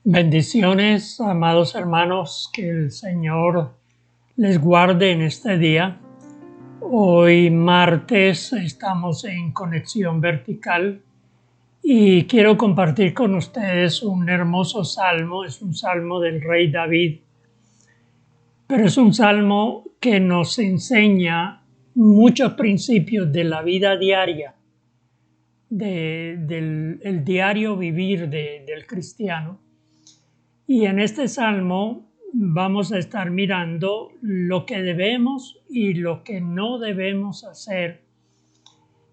Bendiciones, amados hermanos, que el Señor les guarde en este día. Hoy martes estamos en Conexión Vertical y quiero compartir con ustedes un hermoso salmo. Es un salmo del rey David, pero es un salmo que nos enseña muchos principios de la vida diaria, del diario vivir del cristiano. Y en este salmo vamos a estar mirando lo que debemos y lo que no debemos hacer.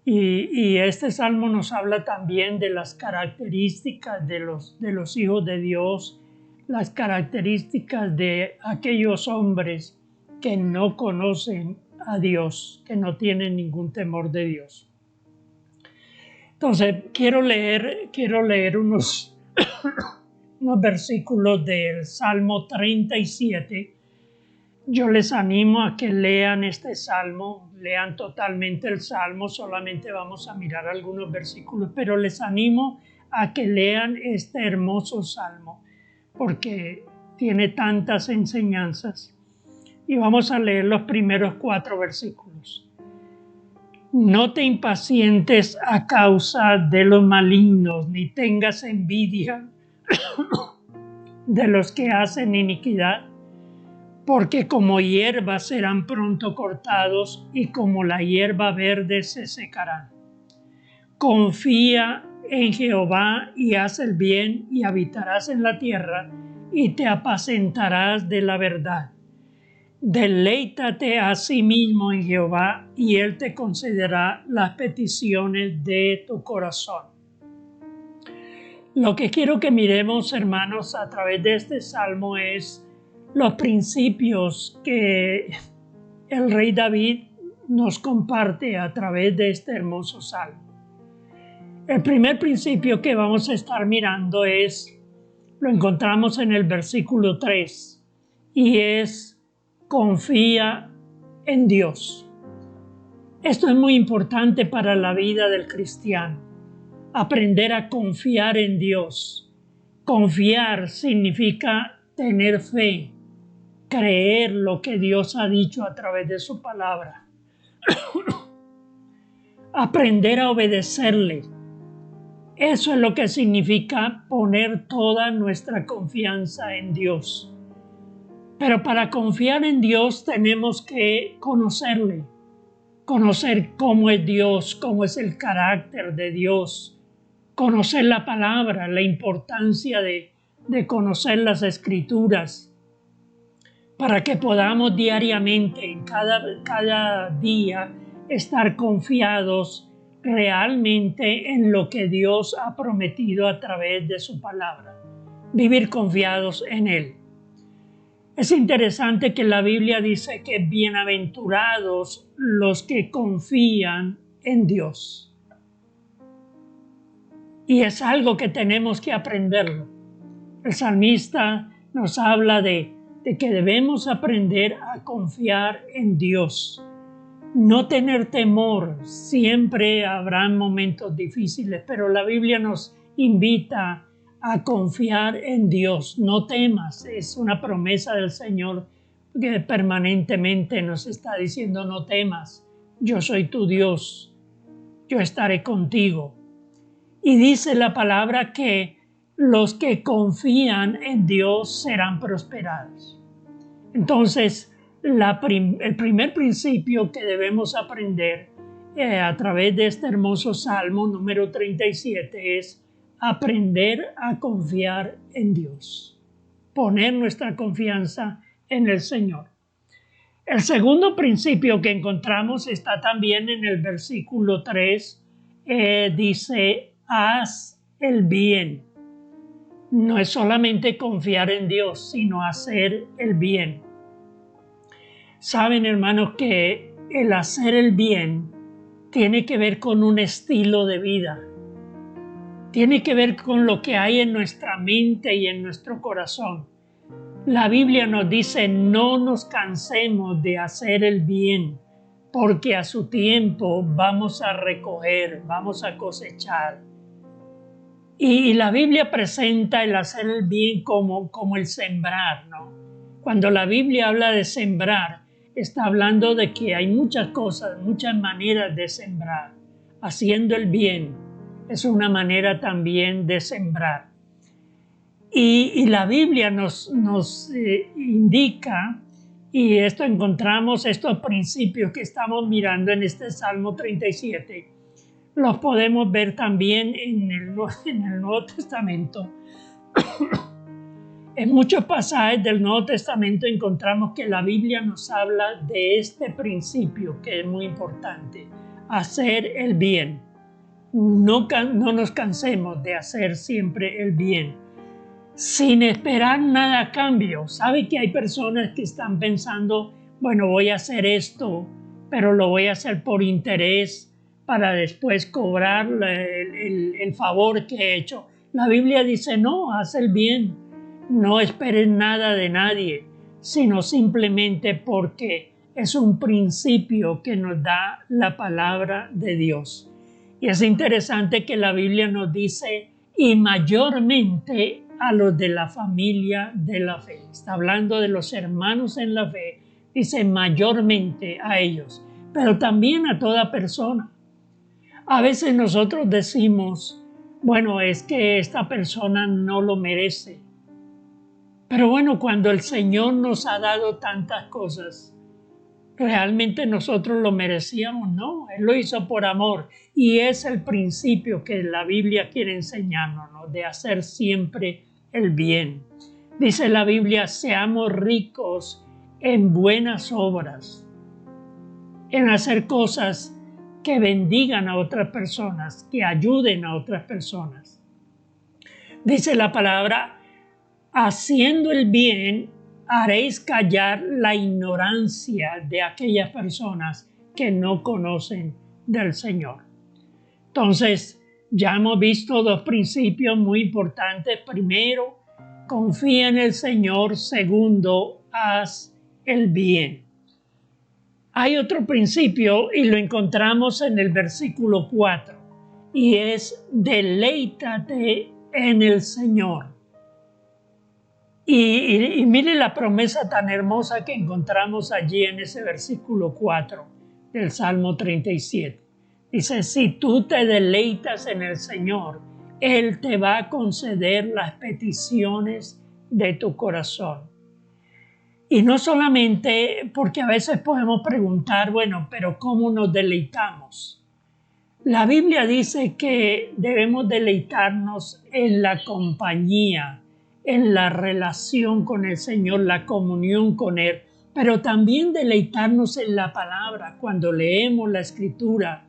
Y este salmo nos habla también de las características de los hijos de Dios, las características de aquellos hombres que no conocen a Dios, que no tienen ningún temor de Dios. Entonces, quiero leer unos versículos del Salmo 37. Yo les animo a que lean este salmo, lean totalmente el salmo, solamente vamos a mirar algunos versículos, pero les animo a que lean este hermoso salmo, porque tiene tantas enseñanzas. Y vamos a leer los primeros 4 versículos. No te impacientes a causa de los malignos, ni tengas envidia de los que hacen iniquidad, porque como hierba serán pronto cortados y como la hierba verde se secarán. Confía en Jehová y haz el bien y habitarás en la tierra y te apacentarás de la verdad. Deleítate a sí mismo en Jehová y Él te concederá las peticiones de tu corazón. Lo que quiero que miremos, hermanos, a través de este salmo es los principios que el rey David nos comparte a través de este hermoso salmo. El primer principio que vamos a estar mirando lo encontramos en el versículo 3, y es: confía en Dios. Esto es muy importante para la vida del cristiano. Aprender a confiar en Dios. Confiar significa tener fe, creer lo que Dios ha dicho a través de su palabra. Aprender a obedecerle. Eso es lo que significa poner toda nuestra confianza en Dios. Pero para confiar en Dios tenemos que conocerle, conocer cómo es Dios, cómo es el carácter de Dios, conocer la palabra, la importancia de conocer las Escrituras, para que podamos diariamente, en cada día, estar confiados realmente en lo que Dios ha prometido a través de su palabra, vivir confiados en Él. Es interesante que la Biblia dice que bienaventurados los que confían en Dios. Y es algo que tenemos que aprenderlo. El salmista nos habla de que debemos aprender a confiar en Dios. No tener temor. Siempre habrán momentos difíciles, pero la Biblia nos invita a confiar en Dios. No temas, es una promesa del Señor que permanentemente nos está diciendo: no temas, yo soy tu Dios, yo estaré contigo. Y dice la palabra que los que confían en Dios serán prosperados. Entonces, el primer principio que debemos aprender a través de este hermoso Salmo número 37 es aprender a confiar en Dios, poner nuestra confianza en el Señor. El segundo principio que encontramos está también en el versículo 3, dice: haz el bien. No es solamente confiar en Dios, sino hacer el bien. Saben, hermanos, que el hacer el bien tiene que ver con un estilo de vida. Tiene que ver con lo que hay en nuestra mente y en nuestro corazón. La Biblia nos dice: no nos cansemos de hacer el bien, porque a su tiempo vamos a recoger, vamos a cosechar. Y la Biblia presenta el hacer el bien como el sembrar, ¿no? Cuando la Biblia habla de sembrar, está hablando de que hay muchas cosas, muchas maneras de sembrar. Haciendo el bien es una manera también de sembrar. Y la Biblia nos indica, y esto encontramos, estos principios que estamos mirando en este Salmo 37, los podemos ver también en el Nuevo Testamento. En muchos pasajes del Nuevo Testamento encontramos que la Biblia nos habla de este principio que es muy importante: hacer el bien. No nos cansemos de hacer siempre el bien, sin esperar nada a cambio. ¿Sabe que hay personas que están pensando, bueno, voy a hacer esto, pero lo voy a hacer por interés para después cobrar el favor que he hecho? La Biblia dice, no, haz el bien, no esperes nada de nadie, sino simplemente porque es un principio que nos da la palabra de Dios. Y es interesante que la Biblia nos dice, y mayormente a los de la familia de la fe. Está hablando de los hermanos en la fe, dice mayormente a ellos, pero también a toda persona. A veces nosotros decimos, bueno, es que esta persona no lo merece. Pero bueno, cuando el Señor nos ha dado tantas cosas, ¿realmente nosotros lo merecíamos? No, Él lo hizo por amor. Y es el principio que la Biblia quiere enseñarnos, ¿no? De hacer siempre el bien. Dice la Biblia, seamos ricos en buenas obras, en hacer cosas que bendigan a otras personas, que ayuden a otras personas. Dice la palabra, haciendo el bien, haréis callar la ignorancia de aquellas personas que no conocen del Señor. Entonces, ya hemos visto dos principios muy importantes. Primero, confía en el Señor. Segundo, haz el bien. Hay otro principio y lo encontramos en el versículo 4 y es deleítate en el Señor. Y mire la promesa tan hermosa que encontramos allí en ese versículo 4 del Salmo 37. Dice, si tú te deleitas en el Señor, Él te va a conceder las peticiones de tu corazón. Y no solamente porque a veces podemos preguntar, bueno, pero ¿cómo nos deleitamos? La Biblia dice que debemos deleitarnos en la compañía, en la relación con el Señor, la comunión con Él, pero también deleitarnos en la palabra, cuando leemos la Escritura,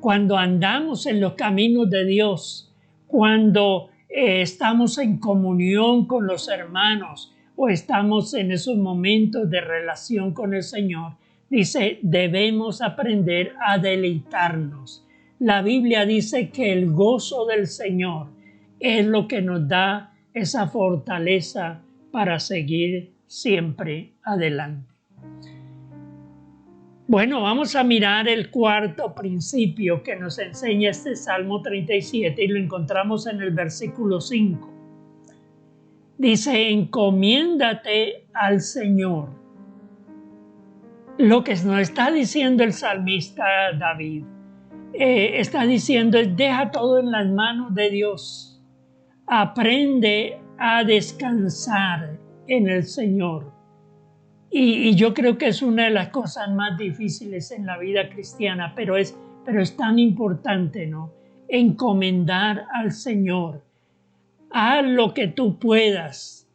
cuando andamos en los caminos de Dios, cuando estamos en comunión con los hermanos o estamos en esos momentos de relación con el Señor. Dice, debemos aprender a deleitarnos. La Biblia dice que el gozo del Señor es lo que nos da esa fortaleza para seguir siempre adelante. Bueno, vamos a mirar el cuarto principio que nos enseña este Salmo 37 y lo encontramos en el versículo 5. Dice, encomiéndate al Señor. Lo que nos está diciendo el salmista David, está diciendo, deja todo en las manos de Dios. Aprende a descansar en el Señor. Y yo creo que es una de las cosas más difíciles en la vida cristiana, pero es tan importante, ¿no? Encomendar al Señor. Haz lo que tú puedas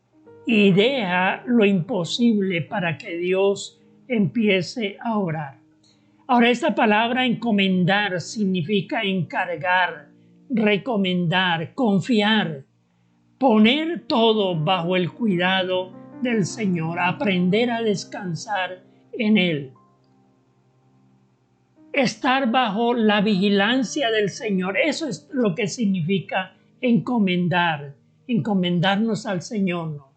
y deja lo imposible para que Dios empiece a orar. Ahora, esta palabra encomendar significa encargar, recomendar, confiar, poner todo bajo el cuidado del Señor, aprender a descansar en Él. Estar bajo la vigilancia del Señor, eso es lo que significa encomendarnos al Señor, ¿no?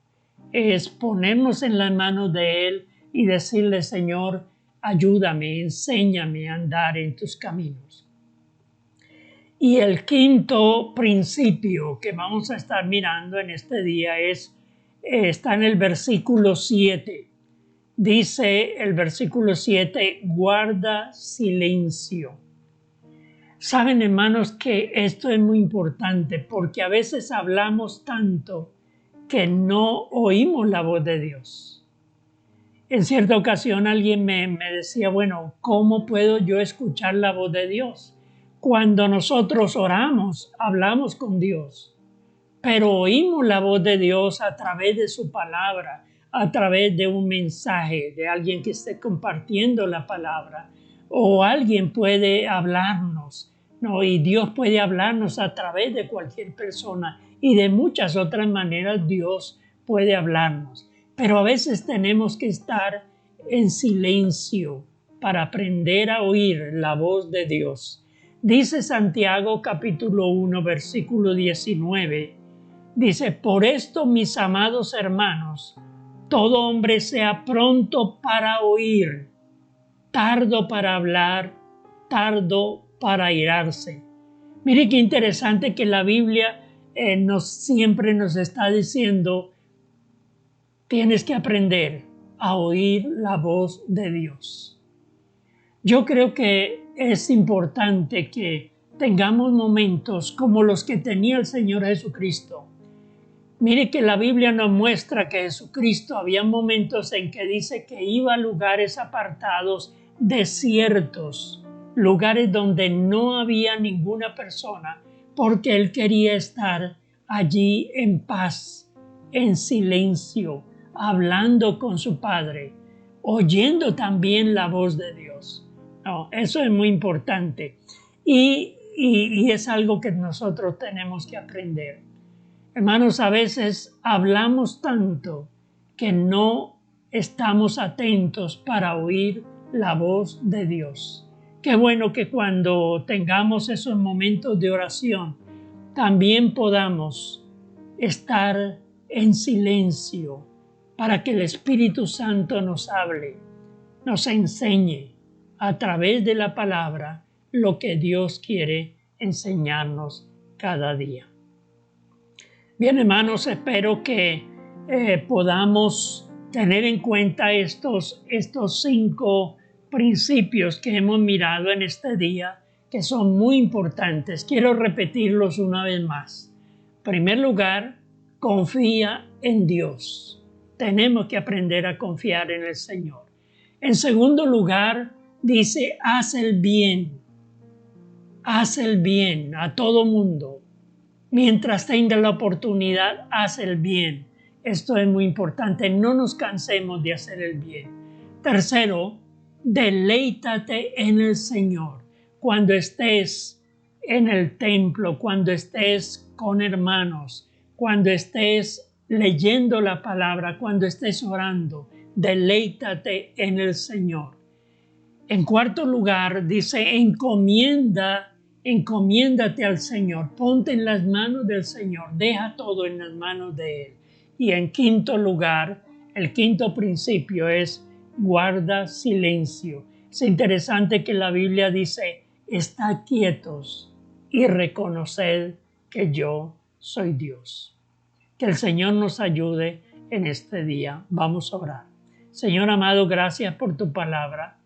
Es ponernos en las manos de Él y decirle, Señor, ayúdame, enséñame a andar en tus caminos. Y el quinto principio que vamos a estar mirando en este día está en el versículo 7. Dice el versículo 7, guarda silencio. Saben, hermanos, que esto es muy importante porque a veces hablamos tanto que no oímos la voz de Dios. En cierta ocasión alguien me decía, bueno, ¿cómo puedo yo escuchar la voz de Dios? Cuando nosotros oramos, hablamos con Dios, pero oímos la voz de Dios a través de su palabra, a través de un mensaje, de alguien que esté compartiendo la palabra, o alguien puede hablarnos, ¿no? Y Dios puede hablarnos a través de cualquier persona y de muchas otras maneras Dios puede hablarnos. Pero a veces tenemos que estar en silencio para aprender a oír la voz de Dios. Dice Santiago capítulo 1, versículo 19, dice, por esto, mis amados hermanos, todo hombre sea pronto para oír, tardo para hablar, tardo para airarse. Mire qué interesante que la Biblia siempre nos está diciendo, tienes que aprender a oír la voz de Dios. Yo creo que es importante que tengamos momentos como los que tenía el Señor Jesucristo. Mire que la Biblia nos muestra que Jesucristo había momentos en que dice que iba a lugares apartados, desiertos, lugares donde no había ninguna persona, porque Él quería estar allí en paz, en silencio, hablando con su Padre, oyendo también la voz de Dios. No, eso es muy importante y es algo que nosotros tenemos que aprender. Hermanos, a veces hablamos tanto que no estamos atentos para oír la voz de Dios. Qué bueno que cuando tengamos esos momentos de oración, también podamos estar en silencio para que el Espíritu Santo nos hable, nos enseñe a través de la palabra lo que Dios quiere enseñarnos cada día. Bien, hermanos, espero que podamos tener en cuenta estos 5 principios que hemos mirado en este día, que son muy importantes. Quiero repetirlos una vez más. En primer lugar, confía en Dios. Tenemos que aprender a confiar en el Señor. En segundo lugar, dice, haz el bien. Haz el bien a todo mundo. Mientras tenga la oportunidad, haz el bien. Esto es muy importante. No nos cansemos de hacer el bien. Tercero, deleítate en el Señor. Cuando estés en el templo, cuando estés con hermanos, cuando estés leyendo la palabra, cuando estés orando, deleítate en el Señor. En cuarto lugar, dice, encomiéndate al Señor, ponte en las manos del Señor, deja todo en las manos de Él. Y en quinto lugar, el quinto principio es guarda silencio. Es interesante que la Biblia dice, estad quietos y reconoced que yo soy Dios. Que el Señor nos ayude en este día. Vamos a orar. Señor amado, gracias por tu palabra.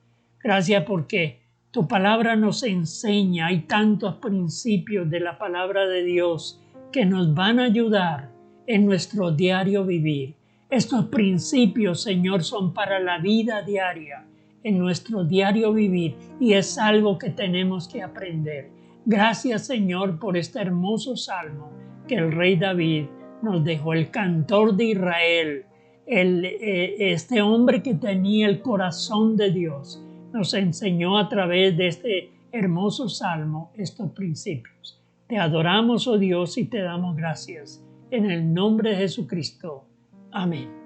Gracias porque tu palabra nos enseña. Hay tantos principios de la palabra de Dios que nos van a ayudar en nuestro diario vivir. Estos principios, Señor, son para la vida diaria, en nuestro diario vivir, y es algo que tenemos que aprender. Gracias, Señor, por este hermoso salmo que el rey David nos dejó, el cantor de Israel, este hombre que tenía el corazón de Dios, nos enseñó a través de este hermoso salmo estos principios. Te adoramos, oh Dios, y te damos gracias. En el nombre de Jesucristo. Amén.